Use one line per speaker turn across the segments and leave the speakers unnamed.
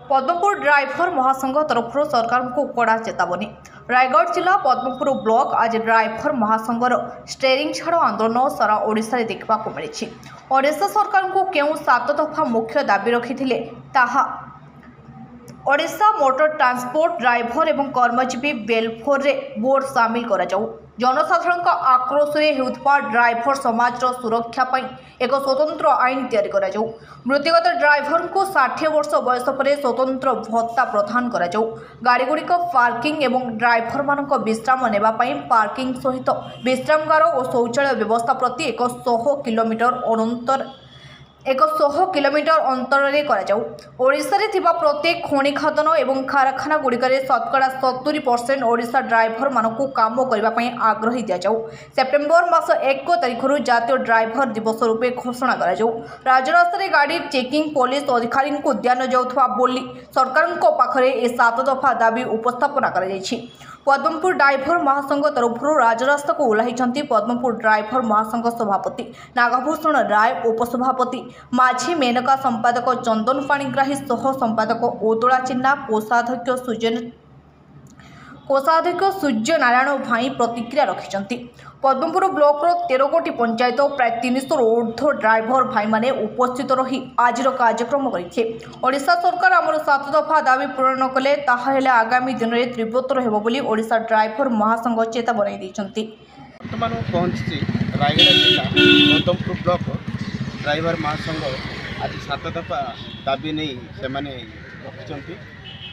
Padampur driver महासंघ तरफ सरकार को कड़ा चेतावनी। रायगढ़ जिला पद्मपुर ब्लॉक आज ड्राइवर महासंघर स्टेरिंग छाड़ आंदोलन सारा ओडिशा देखा मिली। ओडिशा सरकार को क्यों 7 दफा मुख्य दाबी रखी ओडिशा मोटर ट्रांसपोर्ट ड्राइवर एवं कर्मजीवी वेलफेयर रे बोर्ड सामिल करा जाऊ। जनसाधारण आक्रोश ड्राइवर समाज सुरक्षा एक स्वतंत्र आईन तैयारी करा जाऊ। मृत्युगत ड्राइवर को 60 वर्ष बयस पर स्वतंत्र भत्ता प्रदान करा जाऊ। गाड़ीगुड़िक पार्किंग एवं ड्राइवर मानक विश्राम नेबा पई पार्किंग सहित विश्रामगार और शौचालय व्यवस्था प्रति 100 किलोमीटर अंतर ओडिशा रे थिबा प्रत्येक खनि खादन एवं कारखाना गुड़िकरे शतकड़ा 70% ओडिशा ड्राइवर मानकु काम करबा पई आग्रही दिया जाऊ। सेप्टेम्बर मास 1 तारिखरु जातीय ड्राइवर दिवस रूपे घोषणा करा जाऊ। राजरास्ता रे गाड़ी चेकिंग पुलिस अधिकारी को ध्यान जाउथवा बोली सरकार को पाखरे ए 7 दफा दाबी उपस्थापना करा जायछि। पद्मपुर ड्राइवर महासंघ तरफ राजरास्ता को ओह्लाई पद्मपुर ड्राइवर महासंघ सभापति नागभूषण राय, उपसभापति माझी मेनका, संपादक चंदन पाणिग्राही सह संपादक ओदला चिन्ना, कोषाध्यक्ष सूर्य नारायण भाई प्रतिक्रिया रखिंट। पद्मपुर ब्लॉक 13 गोटी पंचायत प्राय 300 ऊर्ध्व ड्राइवर भाई माने उपस्थित रही आज कार्यक्रम करते। ओडिशा सरकार आमर 7 दफा दाबी पूरण कले ताहेले आगामी दिन में तीव्रतर हेबो बोली ओडिशा ड्राइवर महासंघ चेतावनी दैछंती।
वर्तमान पहुंची रायगढ़ जिला पद्मपुर ब्लॉक ड्राइवर महासंघ आज 7 दफा दाबी नहीं से रखिंट।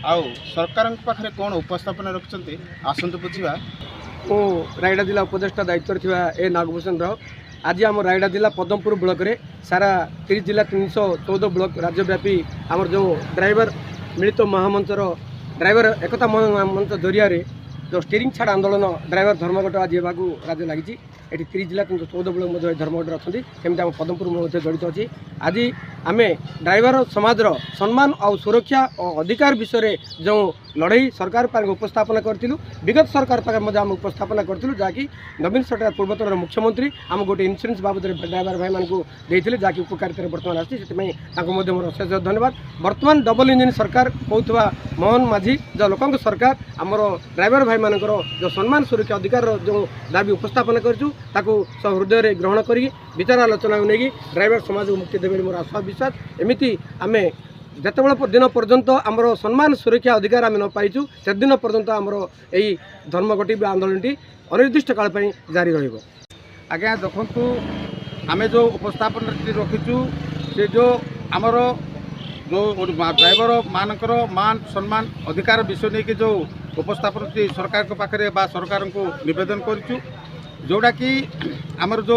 आउ सरकार पाखे कौन उपस्थापन रखिंट आसतु बुझा।
मु रायगढ़ जिला उपदेष्टा दायित्व थी ए नागभूषण राव। आज आम रायगढ़ जिला पद्मपुर ब्लॉक रे सारा 30 जिला 314 ब्लॉक राज्यव्यापी आमर जो ड्राइवर मिलित महामंचर ड्राइवर एकता महामंच जरिया जो स्टीरिंग छाड़ आंदोलन ड्राइवर धर्मघट आज होगा राज्य लगी। ये 30 जिला 314 ब्लॉक धर्मघट अच्छा सेमती आम पद्मपुर जड़ित अच्छी। आज आम ड्राइवर समाज सम्मान और सुरक्षा और अधिकार विषय जो लड़ाई सरकार पाखे उपस्थापन करूँ, विगत सरकार पाखे आम उपस्थापन करूँ जहाँकि नवीन सरकार पूर्वतन मुख्यमंत्री आम गोटे इन्सुरेंस बाबद ड्राइवर भाई मानक देते जहाँकि उपकारिता बर्तमान आसी मोर अशेष धन्यवाद। बर्तमान डबल इंजिन सरकार कहूवा मोहन माझी जो लोक सरकार आमर ड्राइवर भाई मानकर जो सम्मान सुरक्षा अधिकार जो दाबी उपस्थापन करूँ हृदय ग्रहण कर विचार आलोचना नहीं ड्राइवर समाज को मुक्ति देवे मोर आशा विश्वास। एमती आम जिते दिन पर्यंत आमर सम्मान सुरक्षा अधिकार आम न पाइचु से दिन पर्यंत आमर यही धर्मघटी आंदोलन अनिर्दिष्ट काल जारी रहिबो।
आज्ञा देखु आम जो उपस्थापन रखीचु से जो आमर जो ड्राइवर मानकर मान सम्मान अधिकार विषय नहीं कि जो उपस्थापन सरकार के पाखे बा सरकार को निवेदन करूँ जोड़ा कि आमर जो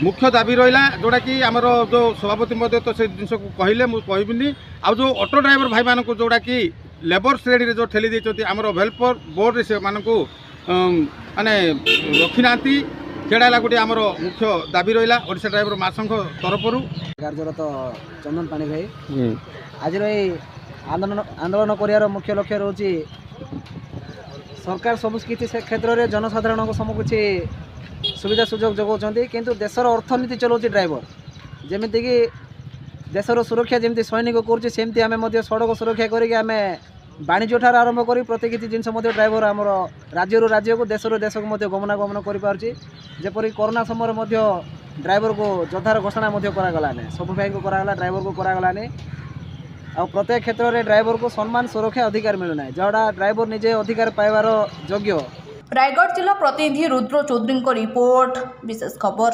मुख्य दाबी रहा जोड़ा कि आमर जो सभापति महोदय तो से जिन को कहले मुझे कहबिनी आ जो ऑटो ड्राइवर भाई मानक जोड़ा कि लेबर श्रेणी रे जो ठेली देते आमर वेलफेयर बोर्ड से मानक माने रखी ना सेड़ा गोटे आमर मुख्य दाबी रहा ओडिशा ड्राइवर महासंघ तरफ
कार्यरत चंदन पाणिग्राही आज आंदोलन कर मुख्य लक्ष्य रोचे सरकार सब किसी क्षेत्र में जनसाधारण को सब किसी सुविधा सुजोग जगाऊँच किंतु देशर अर्थनीति चलाऊँ ड्राइवर जमीक देशर सुरक्षा जमी सैनिक करमती आम सड़क सुरक्षा करके वाणिज्य ठार आरंभ कर प्रत्येक किसी जिनस ड्राइवर आमर राज्य राज्य को देश देश को गमनागमन करपरि कोरोना समय ड्राइवर को जोधार घोषणा करागलानी सब भाई को करागला ड्राइवर को करागलानी आ प्रत्येक क्षेत्र में ड्राइवर को सम्मान सुरक्षा अधिकार मिलूना जोड़ा ड्राइवर निजे अधिकार पाइबार योग्य।
रायगढ़ जिला प्रतिनिधि रुद्र चौधरी रिपोर्ट विशेष खबर।